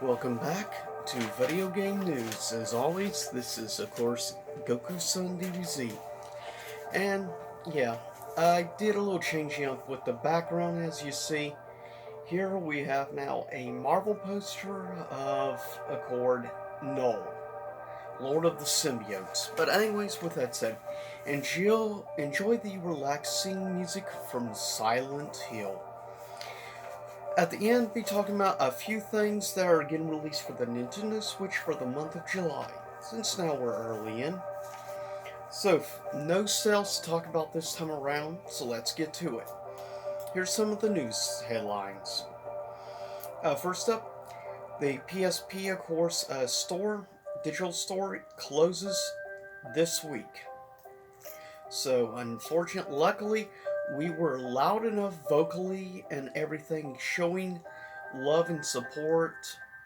Welcome back to Video Game News. As always, this is, of course, Goku-san DBZ. And, yeah, I did a little changing up with the background, as you see. Here we have now a Marvel poster of Accord Null, Lord of the Symbiotes. But anyways, with that said, enjoy the relaxing music from Silent Hill. At the end, be talking about a few things that are getting released for the Nintendo Switch for the month of July, since now we're early in. So, no sales to talk about this time around, so let's get to it. Here's some of the news headlines. First up, the PSP, of course, digital store closes this week. So, luckily, we were loud enough vocally and everything, showing love and support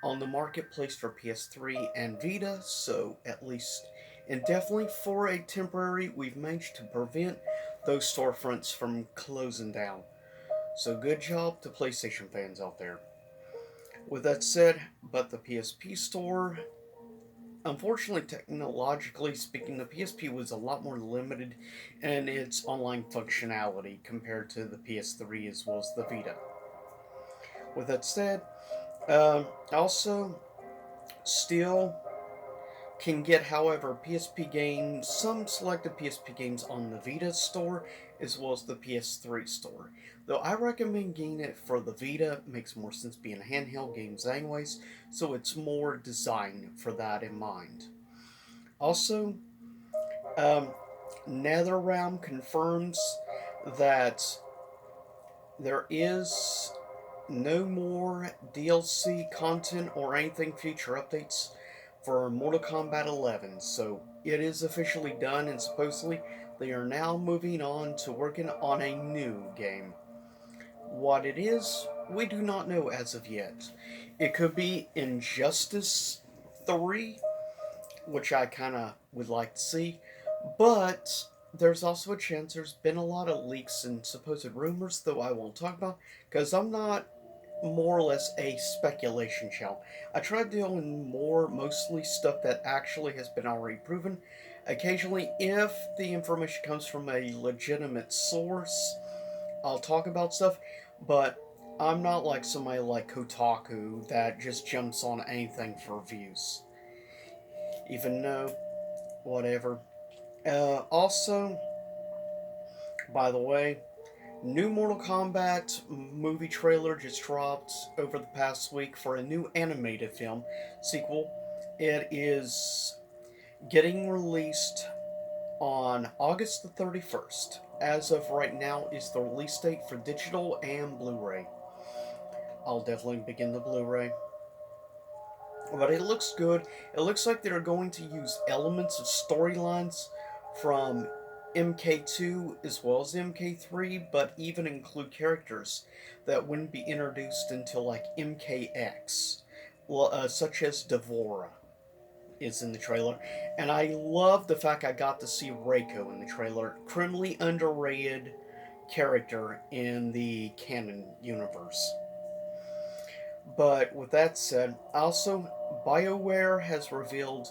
on the marketplace for PS3 and Vita, so at least indefinitely for a temporary, we've managed to prevent those storefronts from closing down. So good job to PlayStation fans out there. With that said, but the PSP store, unfortunately, technologically speaking, the PSP was a lot more limited in its online functionality compared to the PS3 as well as the Vita. With that said, also, still can get, however, PSP games, some selected PSP games on the Vita store as well as the PS3 store. Though I recommend getting it for the Vita, it makes more sense being handheld games anyways, so it's more designed for that in mind. Also, um, NetherRealm confirms that there is no more DLC content or anything future updates for Mortal Kombat 11. So it is officially done, and supposedly they are now moving on to working on a new game. What it is, we do not know as of yet. It could be Injustice 3, which I kind of would like to see, but there's also a chance there's been a lot of leaks and supposed rumors, though I won't talk about, because I'm not more or less a speculation channel. I try doing mostly stuff that actually has been already proven. Occasionally, if the information comes from a legitimate source, I'll talk about stuff, but I'm not like somebody like Kotaku that just jumps on anything for views. Even though, whatever. Also, by the way, new Mortal Kombat movie trailer just dropped over the past week for a new animated film sequel. It is getting released on August the 31st. As of right now, is the release date for digital and Blu-ray. I'll definitely begin the Blu-ray. But it looks good. It looks like they're going to use elements of storylines from MK2 as well as MK3, but even include characters that wouldn't be introduced until like MKX, such as Devora is in the trailer. And I love the fact I got to see Reiko in the trailer, criminally underrated character in the canon universe. But with that said, also, BioWare has revealed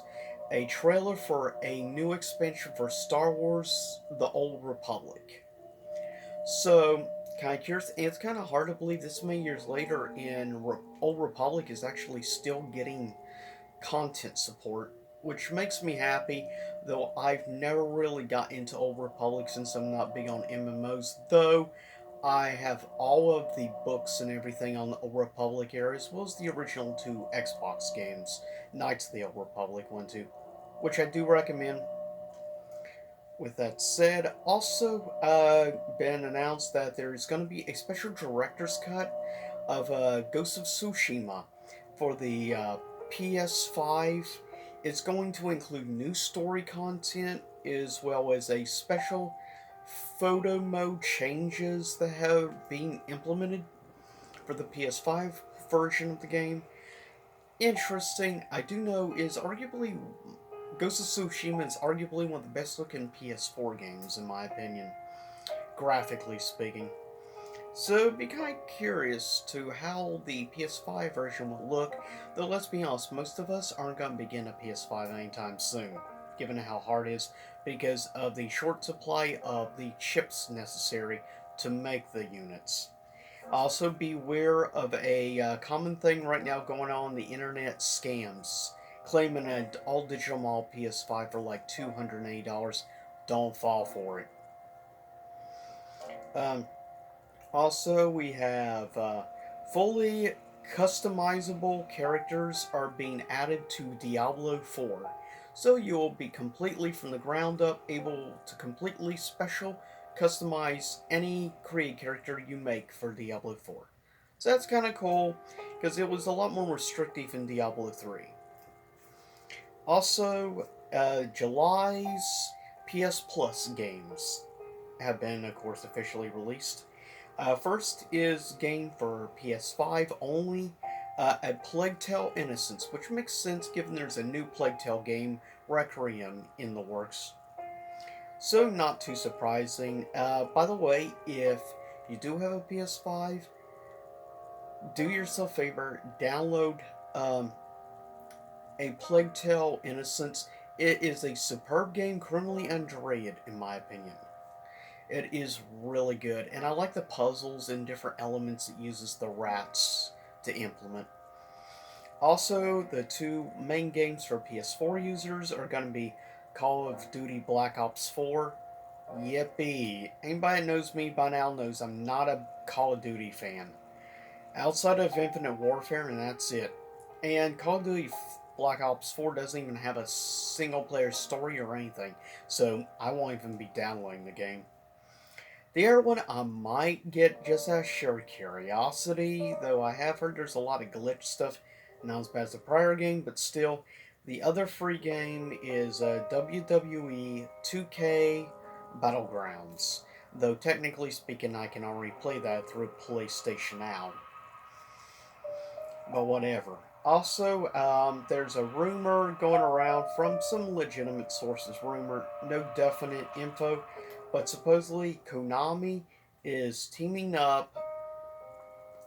a trailer for a new expansion for Star Wars The Old Republic. So, kind of curious, and it's kind of hard to believe this many years later, Old Republic is actually still getting content support, which makes me happy, though I've never really got into Old Republic since I'm not big on MMOs, though I have all of the books and everything on the Old Republic era, as well as the original two Xbox games, Knights of the Old Republic 1 2, which I do recommend. With that said, also been announced that there is going to be a special director's cut of Ghost of Tsushima for the PS5. It's going to include new story content as well as a special photo mode changes that have been implemented for the PS5 version of the game. Interesting, I do know is arguably Ghost of Tsushima is arguably one of the best looking PS4 games in my opinion, graphically speaking. So be kind of curious to how the PS5 version will look, though let's be honest, most of us aren't going to begin a PS5 anytime soon, given how hard it is, because of the short supply of the chips necessary to make the units. Also, beware of a common thing right now going on the internet, scams. Claiming an all digital model PS5 for like $280. Don't fall for it. Um, Also, we have fully customizable characters are being added to Diablo 4. So you'll be completely from the ground up able to completely special customize any create character you make for Diablo 4. So that's kind of cool because it was a lot more restrictive in Diablo 3. Also, July's PS Plus games have been, of course, officially released. First is game for PS5 only, a Plague Tale Innocence, which makes sense given there's a new Plague Tale game, Requiem, in the works. So, not too surprising. By the way, if you do have a PS5, do yourself a favor, download um, a Plague Tale Innocence. It is a superb game, criminally underrated, in my opinion. It is really good, and I like the puzzles and different elements it uses the rats to implement. Also, the two main games for PS4 users are going to be Call of Duty Black Ops 4. Yippee! Anybody that knows me by now knows I'm not a Call of Duty fan. Outside of Infinite Warfare, and that's it. And Call of Duty Black Ops 4 doesn't even have a single player story or anything, so I won't even be downloading the game. The other one I might get just out of sheer curiosity, though I have heard there's a lot of glitch stuff, not as bad as the prior game, but still. The other free game is WWE 2K Battlegrounds, though technically speaking, I can already play that through PlayStation Now. But whatever. Also, there's a rumor going around from some legitimate sources. Rumor, no definite info, but supposedly Konami is teaming up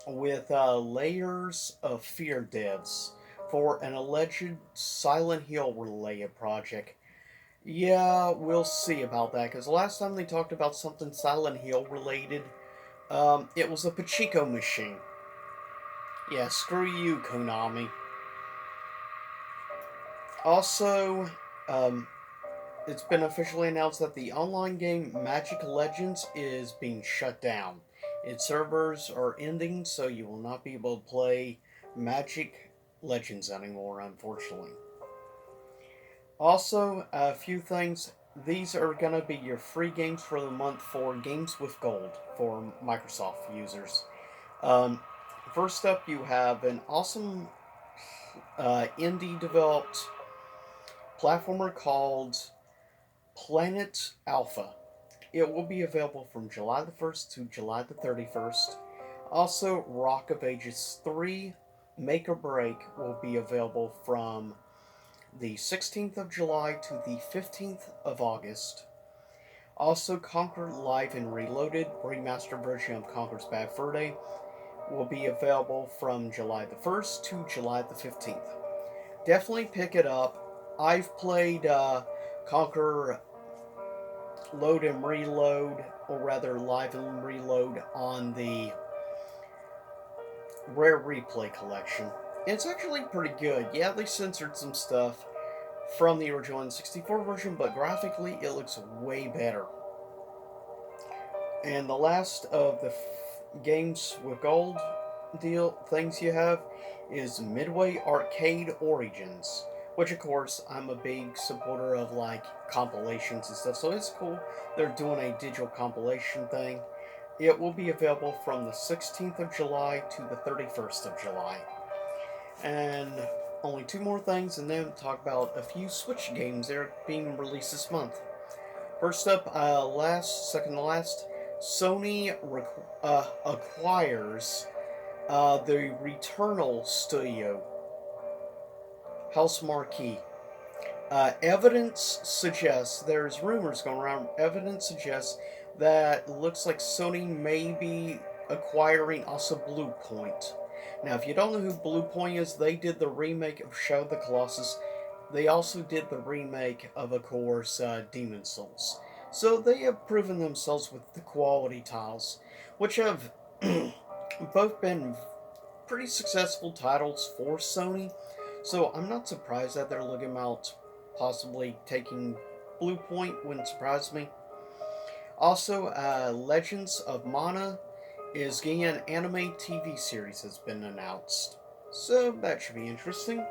with Layers of Fear devs for an alleged Silent Hill related project. Yeah, we'll see about that, because last time they talked about something Silent Hill related, it was a Pachinko machine. Yeah, screw you, Konami. Also, um, it's been officially announced that the online game Magic Legends is being shut down. Its servers are ending, so you will not be able to play Magic Legends anymore, unfortunately. Also, a few things. These are going to be your free games for the month for Games with Gold for Microsoft users. Um, First up, you have an awesome indie developed platformer called Planet Alpha. It will be available from July the 1st to July the 31st. Also, Rock of Ages 3 Make or Break will be available from the 16th of July to the 15th of August. Also, Conquer Live and Reloaded, remastered version of Conquer's Bad Fur Day, will be available from July the 1st to July the 15th. Definitely pick it up. I've played Conquer Load and Reload, or rather Live and Reload, on the Rare Replay collection. It's actually pretty good. Yeah, they censored some stuff from the original N64 version, but graphically it looks way better. And the last of the games with gold deal things you have is Midway Arcade Origins, which of course I'm a big supporter of, like compilations and stuff, so it's cool they're doing a digital compilation thing. It will be available from the 16th of July to the 31st of July. And only two more things, and then we'll talk about a few Switch games that are being released this month. First up, second to last, Sony acquires the Returnal studio, Housemarque. Evidence suggests, there's rumors going around, evidence suggests that it looks like Sony may be acquiring also Blue Point. Now, if you don't know who Blue Point is, they did the remake of Shadow of the Colossus. They also did the remake of course, Demon Souls. So they have proven themselves with the quality tiles, which have both been pretty successful titles for Sony. So I'm not surprised that they're looking about possibly taking Blue Point. Wouldn't surprise me. Also, Legends of Mana is getting an anime TV series has been announced. So that should be interesting.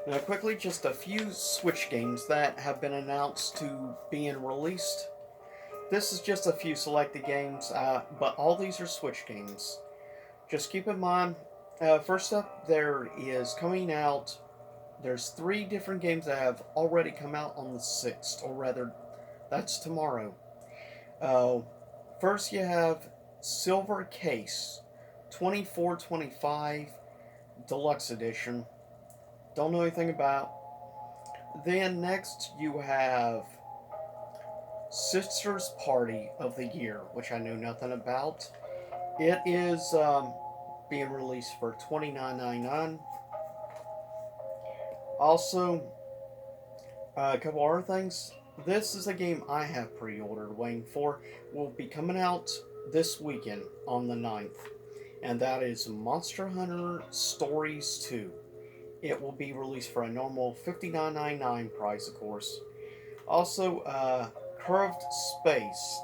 Now, quickly, just a few Switch games that have been announced to being released. This is just a few selected games, but all these are Switch games. Just keep in mind, first up, there is coming out. There's 3 different games that have already come out on the 6th, or rather, that's tomorrow. Uh, First, you have Silver Case 2425 Deluxe Edition. Don't know anything about. Then next, you have Sisters Party of the Year, which I know nothing about. It is being released for $29.99. Also, a couple other things. This is a game I have pre-ordered, waiting for. Will be coming out this weekend on the 9th. And that is Monster Hunter Stories 2. It will be released for a normal $59.99 price, of course. Also, Curved Space,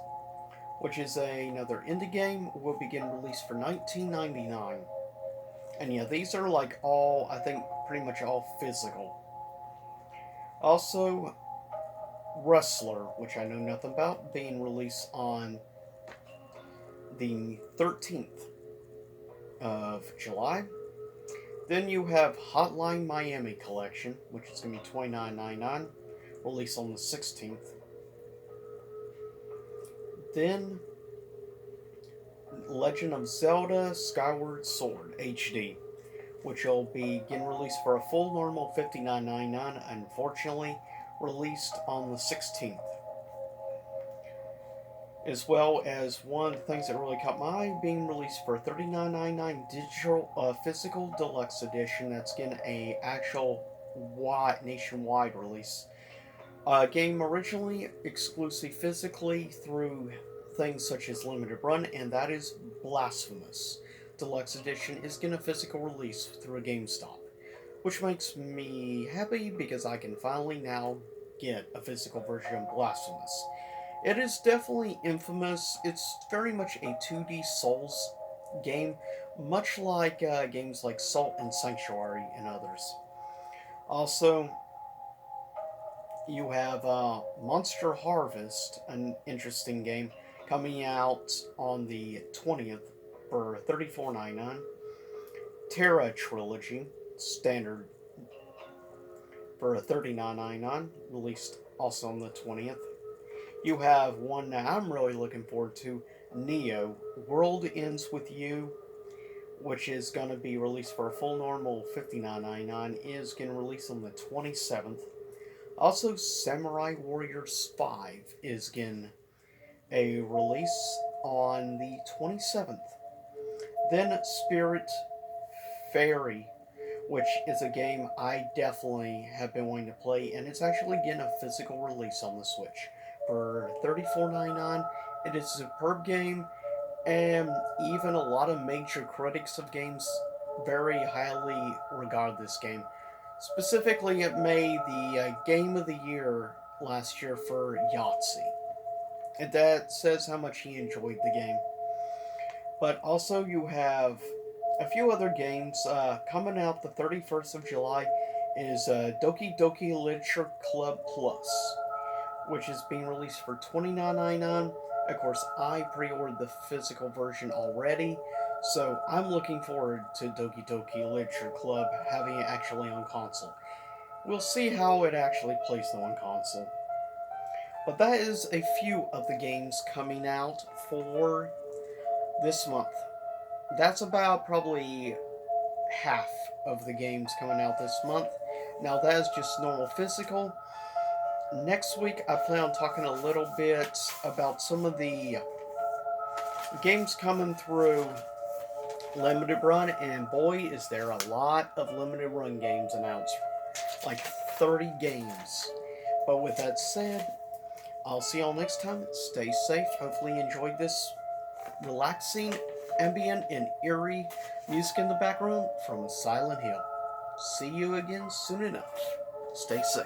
which is another indie game, will begin release for $19.99. And yeah, these are like all, I think, pretty much all physical. Also, Wrestler, which I know nothing about, being released on the 13th of July. Then you have Hotline Miami Collection, which is going to be $29.99, released on the 16th. Then Legend of Zelda Skyward Sword HD, which will be getting released for a full normal $59.99, unfortunately released on the 16th. As well as one of the things that really caught my eye, being released for $39.99 digital physical deluxe edition. That's getting a actual nationwide release. Game originally exclusive physically through things such as Limited Run, and that is Blasphemous. Deluxe edition is getting a physical release through a GameStop, which makes me happy because I can finally now get a physical version of Blasphemous. It is definitely infamous. It's very much a 2D Souls game, much like games like Salt and Sanctuary and others. Also, you have Monster Harvest, an interesting game, coming out on the 20th for $34.99. Terra Trilogy, standard, for $39.99, released also on the 20th. You have one that I'm really looking forward to, Neo, World Ends With You, which is going to be released for a full normal $59.99, is going to release on the 27th. Also, Samurai Warriors 5 is getting a release on the 27th. Then Spirit Fairy, which is a game I definitely have been wanting to play, and it's actually getting a physical release on the Switch for $34.99. It is a superb game, and even a lot of major critics of games very highly regard this game. Specifically, it made the Game of the Year last year for Yahtzee. And that says how much he enjoyed the game. But also, you have a few other games coming out the 31st of July is Doki Doki Literature Club Plus, which is being released for $29.99. Of course, I pre-ordered the physical version already, so I'm looking forward to Doki Doki Literature Club having it actually on console. We'll see how it actually plays though on console. But that is a few of the games coming out for this month. That's about probably half of the games coming out this month. Now that is just normal physical. Next week I plan on talking a little bit about some of the games coming through limited run, and boy, is there a lot of limited run games announced. Like 30 games. But with that said, I'll see y'all next time. Stay safe. Hopefully you enjoyed this relaxing, ambient, and eerie music in the background from Silent Hill. See you again soon enough. Stay safe.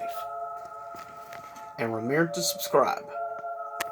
And remember to subscribe.